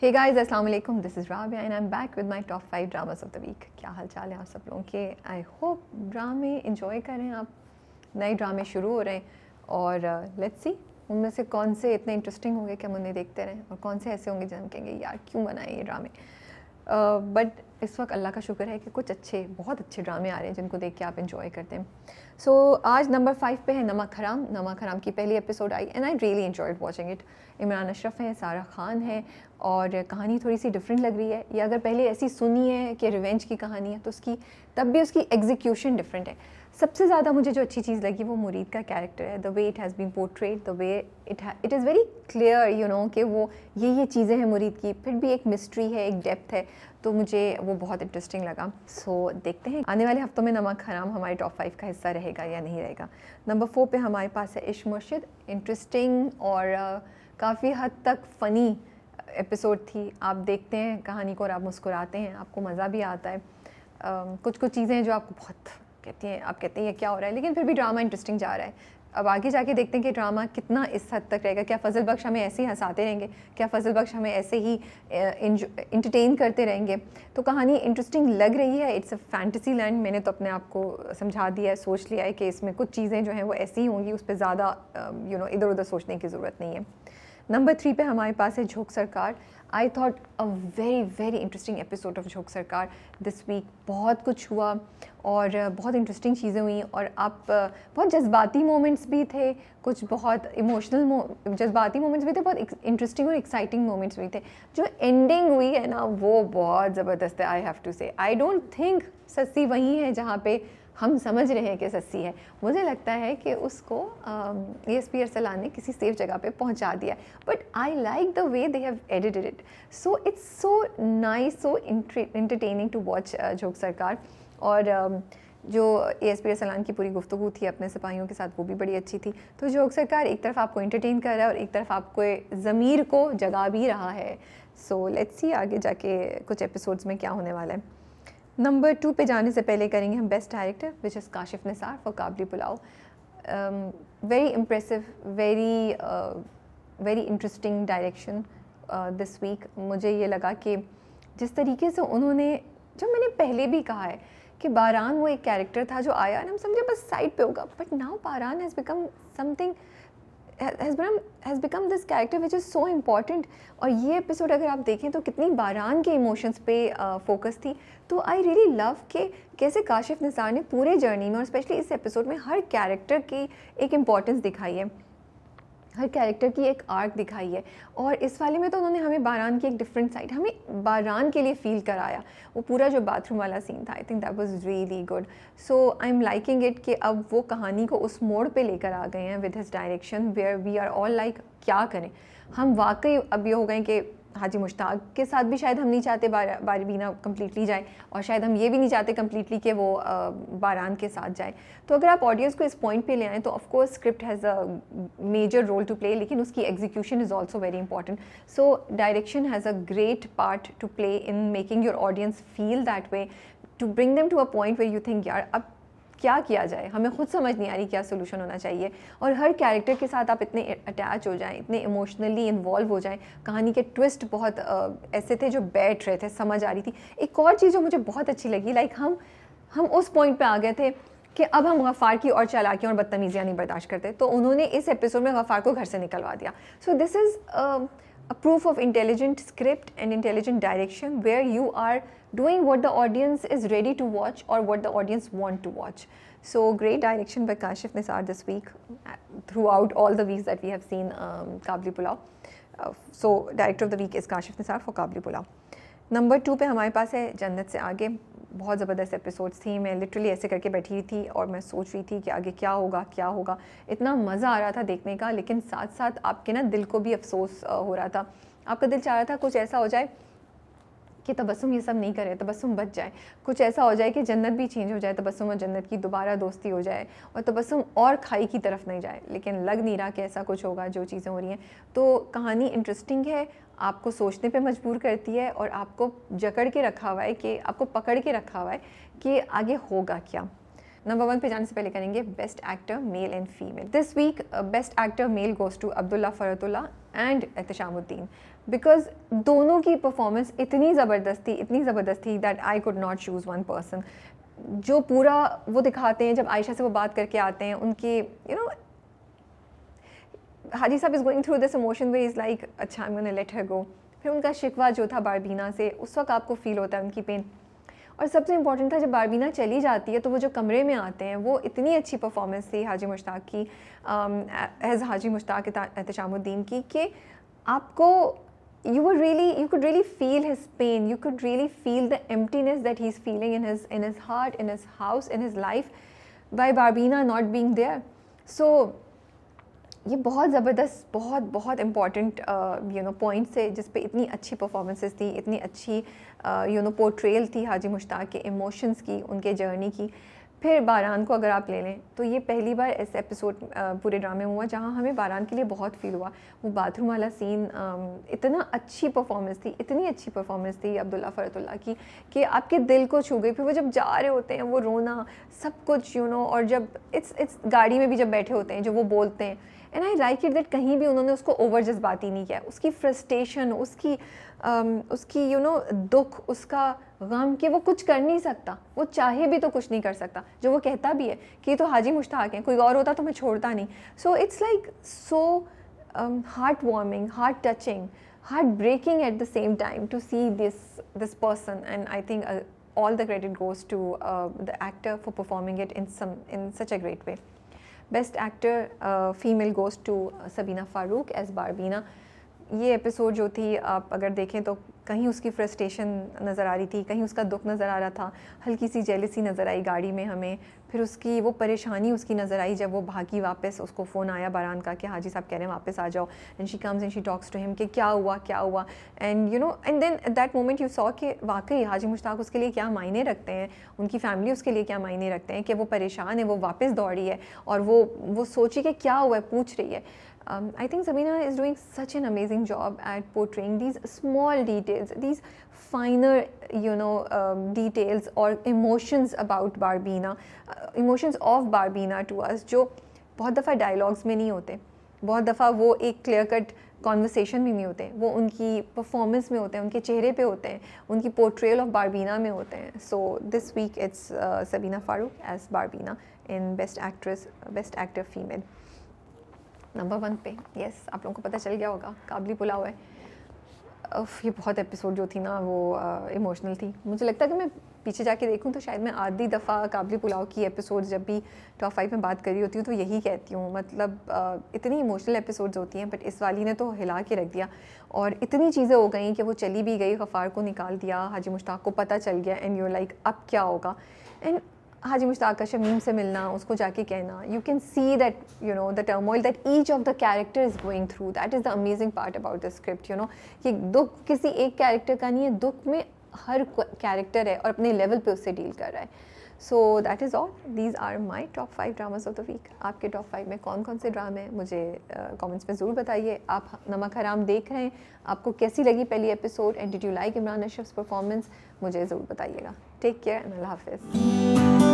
हे guys अस्सलाम वालेकुम, this is Rabia and I am back with my top 5 dramas of the week. क्या हाल चाल है आप सब लोगों के? आई होप ड्रामे एंजॉय करें आप। नए ड्रामे शुरू हो रहे हैं और लेट्स सी उनमें से कौन से इतने इंटरेस्टिंग होंगे कि हम उन्हें देखते रहें और कौन से ऐसे होंगे जो हम कहेंगे यार क्यों बनाए ये ड्रामे। बट इस वक्त अल्लाह का शुक्र है कि कुछ अच्छे, बहुत अच्छे ड्रामे आ रहे हैं जिनको देख के आप इंजॉय करते हैं। सो आज नंबर 5 पे है नमक हराम। नमक हराम की पहली episode I and I really enjoyed watching it. Imran Ashraf हैं, सारा खान है और कहानी थोड़ी सी डिफरेंट लग रही है। या अगर पहले ऐसी सुनी है कि रिवेंज की कहानी है तो उसकी तब भी उसकी एग्जीक्यूशन डिफरेंट है। सबसे ज़्यादा मुझे जो अच्छी चीज़ लगी वो मुरीद का कैरेक्टर है। The way it has been portrayed, the way it is very clear you know कि वो ये चीज़ें हैं मुरीद की, फिर भी एक मिस्ट्री है, एक डेप्थ है, तो मुझे वो बहुत इंटरेस्टिंग लगा। सो देखते हैं आने वाले हफ्तों में नमक हराम हमारे टॉप 5 का हिस्सा रहेगा या नहीं रहेगा। नंबर 4 पे हमारे पास है इश्क मुर्शिद। इंटरेस्टिंग और काफ़ी हद तक फ़नी एपिसोड थी। आप देखते हैं कहानी को और आप मुस्कुराते हैं, आपको मज़ा भी आता है। कुछ चीज़ें हैं जो आपको बहुत कहती हैं, आप कहते हैं ये क्या हो रहा है, लेकिन फिर भी ड्रामा इंटरेस्टिंग जा रहा है। अब आगे जाके देखते हैं कि ड्रामा कितना इस हद तक रहेगा। क्या फजल बख्श हमें ऐसे ही हंसाते रहेंगे? क्या फजल बख्श हमें ऐसे ही इंटरटेन करते रहेंगे? तो कहानी इंटरेस्टिंग लग रही है। It's a fantasy land. मैंने तो अपने आप को समझा दिया है, सोच लिया है कि इसमें कुछ चीज़ें जो हैं वो ऐसी ही होंगी, उस पर ज़्यादा इधर उधर सोचने की ज़रूरत नहीं है। नंबर 3 पे हमारे पास है झोंक सरकार। I thought a very interesting episode of झोंक सरकार दिस वीक। बहुत कुछ हुआ और बहुत इंटरेस्टिंग चीज़ें हुई और आप बहुत जज्बाती मोमेंट्स भी थे, कुछ बहुत इमोशनल जज्बाती मोमेंट्स भी थे, बहुत इंटरेस्टिंग और एक्साइटिंग मोमेंट्स भी थे। जो एंडिंग हुई है ना वो बहुत ज़बरदस्त है। आई हैव टू से आई डोंट थिंक सस्सी वही है जहाँ पे हम समझ रहे हैं कि सस्सी है। मुझे लगता है कि उसको ASP अरसलान ने किसी सेफ जगह पे पहुंचा दिया। But I like the way they have edited it, so it's so nice, so entertaining to watch Jhok Sarkar. और जो ASP अरसलान की पूरी गुफ्तगू थी अपने सिपाहियों के साथ वो भी बड़ी अच्छी थी। तो झोंक सरकार एक तरफ आपको इंटरटेन कर रहा है और एक तरफ आपको ज़मीर को जगा भी रहा है। सो लेट्स सी आगे जाके कुछ एपिसोड्स में क्या होने वाला है। नंबर 2 पे जाने से पहले करेंगे हम best director, which is Kashif Nisar for Kabli Pulao. Very impressive, very interesting direction this week. मुझे ये लगा कि जिस तरीके से उन्होंने, जो मैंने पहले भी कहा है कि बारान वो एक कैरेक्टर था जो आया और हम समझे बस साइड पे होगा, but now बारान has become something, has become this character which is so important। और ये एपिसोड अगर आप देखें तो कितनी बारान के इमोशंस पे फोकस थी। तो आई रियली लव के कैसे काशिफ निसार ने पूरे जर्नी में और स्पेशली इस एपिसोड में हर कैरेक्टर की एक इम्पॉर्टेंस दिखाई है, हर कैरेक्टर की एक आर्क दिखाई है। और इस वाले में तो उन्होंने हमें बारान की एक डिफरेंट साइड, हमें बारान के लिए फील कराया। वो पूरा जो बाथरूम वाला सीन था, I think that was really good. So I am liking it कि अब वो कहानी को उस मोड़ पे लेकर आ गए हैं with his direction, where we are all like क्या करें हम। वाकई अब ये हो गए कि हाजी मुश्ताक के साथ भी शायद हम नहीं चाहते बारबीना कम्प्लीटली जाए और शायद हम ये भी नहीं चाहते कम्प्लीटली कि वो बारान के साथ जाए। तो अगर आप ऑडियंस को इस पॉइंट पे ले आएँ तो of course script has a major role to play, लेकिन उसकी execution is also very important. So direction has a great part to play in making your audience feel that way, to bring them to a point where you think यार अब क्या किया जाए, हमें खुद समझ नहीं आ रही क्या सोल्यूशन होना चाहिए। और हर कैरेक्टर के साथ आप इतने अटैच हो जाएं, इतने इमोशनली इन्वॉल्व हो जाएं। कहानी के ट्विस्ट बहुत ऐसे थे जो बैठ रहे थे, समझ आ रही थी। एक और चीज़ जो मुझे बहुत अच्छी लगी, लाइक हम उस पॉइंट पे आ गए थे कि अब हम गफ़ार की और चालाकियाँ और बदतमीज़ियाँ नहीं बर्दाश्त करते, तो उन्होंने इस एपिसोड में गफ़ार को घर से निकलवा दिया। So this is a proof of intelligent script and intelligent direction where you are doing what the audience is ready to watch or what the audience want to watch. So great direction by Kashif Nisar this week throughout all the weeks that we have seen Kabli Pulao. So director of the week is Kashif Nisar for Kabli Pulao. Number 2 पे हमारे पास है जन्नत से आगे। बहुत ज़बरदस्त episodes थी। मैं लिटरली ऐसे करके बैठी हुई थी और मैं सोच रही थी कि आगे क्या होगा क्या होगा। इतना मज़ा आ रहा था देखने का, लेकिन साथ साथ आपके ना दिल को भी अफसोस हो रहा था। आपका दिल चाह रहा था कुछ ऐसा हो जाए कि तबस्सुम ये सब नहीं करे, तबस्सुम बच जाए। कुछ ऐसा हो जाए कि जन्नत भी चेंज हो जाए, तबस्सुम और जन्नत की दोबारा दोस्ती हो जाए और तबस्सुम और खाई की तरफ नहीं जाए, लेकिन लग नहीं रहा कि ऐसा कुछ होगा जो चीज़ें हो रही हैं। तो कहानी इंटरेस्टिंग है, आपको सोचने पे मजबूर करती है और आपको जकड़ के रखा हुआ है कि आपको पकड़ के रखा हुआ है कि आगे होगा क्या। नंबर 1 पे जाने से पहले करेंगे best actor male and female. This week best actor male goes to Abdullah Fartullah and Ehteshamuddin, because दोनों की परफॉर्मेंस इतनी ज़बरदस्त थी that I could not choose one person. जो पूरा वो दिखाते हैं जब आयशा से वो बात करके आते हैं, उनकी Haji Sahab is going through this emotion way is like अच्छा I am gonna let her go. फिर उनका शिकवा जो था बारबीना से, उस वक्त आपको फील होता है उनकी पेन. और सबसे इम्पॉर्टेंट था जब बारबीना चली जाती है तो वो जो कमरे में आते हैं, वो इतनी अच्छी परफॉर्मेंस थी हाजी मुश्ताक की एज हाजी मुश्ताक एहतशामुद्दीन की कि आपको you could really feel his pain, you could really feel the emptiness that he's feeling in his heart, in his house, in his life by Barbina not being there. So ये बहुत ज़बरदस्त, बहुत important points थे जिस पे इतनी अच्छी performances थी, इतनी अच्छी पोर्ट्रेयल थी हाजी मुश्ताक के इमोशंस की, उनके जर्नी की. फिर बारान को अगर आप ले लें तो ये पहली बार ऐसे एपिसोड पूरे ड्रामे में हुआ जहाँ हमें बारान के लिए बहुत फील हुआ. वो बाथरूम वाला सीन, इतना अच्छी परफॉर्मेंस थी, इतनी अच्छी परफॉर्मेंस थी अब्दुल्ला फरतुल्ला की कि आपके दिल को छू गई. फिर वो जब जा रहे होते हैं, वो रोना, सब कुछ और जब इट्स गाड़ी में भी जब बैठे होते हैं, जो वो बोलते हैं, and I like it that कहीं भी उन्होंने उसको ओवर जज्बाती नहीं किया. उसकी फ्रस्ट्रेशन, उसकी दुख, उसका गम कि वो कुछ कर नहीं सकता, वो चाहे भी तो कुछ नहीं कर सकता, जो वो कहता भी है कि ये तो हाजी मुश्ताक हैं, कोई और होता तो मैं छोड़ता नहीं. So it's like so heart warming, heart touching, heart breaking at the same time to see this person. And I think all the credit goes to the actor for performing it in such a great way. Best actor female goes to Sabina Farouk as Barbina. ये episode जो थी, आप अगर देखें तो कहीं उसकी frustration नज़र आ रही थी, कहीं उसका दुख नज़र आ रहा था, हल्की सी जेलसी नज़र आई गाड़ी में हमें. फिर उसकी वो परेशानी उसकी नज़र आई जब वो भागी वापस, उसको फ़ोन आया बारान का कि हाजी साहब कह रहे हैं वापस आ जाओ. And she comes and she talks to him कि क्या हुआ. And and then at that moment you saw कि वाकई हाजी मुश्ताक उसके लिए क्या मायने रखते हैं, उनकी फैमिली उसके लिए क्या मायने रखते हैं, कि वो परेशान है, वो वापस दौड़ी है और वो सोची कि क्या हुआ है, पूछ रही है. I think Sabina is doing such an amazing job at portraying these small details, these finer, details or emotions about Barbina, emotions of Barbina to us, जो बहुत दफ़ा डायलॉग्स में नहीं होते, बहुत दफ़ा वो एक क्लियर कट कॉन्वर्सेशन में नहीं होते, वो उनकी परफॉर्मेंस में होते हैं, उनके चेहरे पे होते हैं, उनकी पोर्ट्रेयल ऑफ बारबीना में होते हैं. So this week it's Sabina Farooq as Barbina in best actor female. Number 1 पे यस, आप लोगों को पता चल गया होगा, काबली पुलाव है. ये बहुत एपिसोड जो थी ना वो इमोशनल थी. मुझे लगता है कि मैं पीछे जाके देखूं तो शायद मैं आधी दफ़ा काबली पुलाव की एपिसोड जब भी टॉप 5 में बात कर रही होती हूँ तो यही कहती हूँ. मतलब इतनी इमोशनल एपिसोड्स होती हैं, बट इस वाली ने तो हिला के रख दिया. और इतनी चीज़ें हो गई कि वो चली भी गई, गफ़ार को निकाल दिया, हाजी मुश्ताक को पता चल गया, एंड यू लाइक अब क्या होगा. एंड हाजी मुश्ताक का शमीम से मिलना, उसको जाके कहना, you can see that the turmoil that each of the character is going through. That is the amazing part about the script. कि दुख किसी एक कैरेक्टर का नहीं है, दुख में हर कैरेक्टर है और अपने लेवल पे उससे डील कर रहा है. So that is all. These are my top 5 dramas of the week. आपके टॉप 5 में कौन कौन से ड्रामे हैं मुझे कमेंट्स में ज़रूर बताइए. आप नमक हराम देख रहे हैं, आपको कैसी लगी पहली episode, and did you like Imran Ashraf's performance, मुझे ज़रूर बताइएगा. टेक केयर एंड अल्लाह हाफिज़.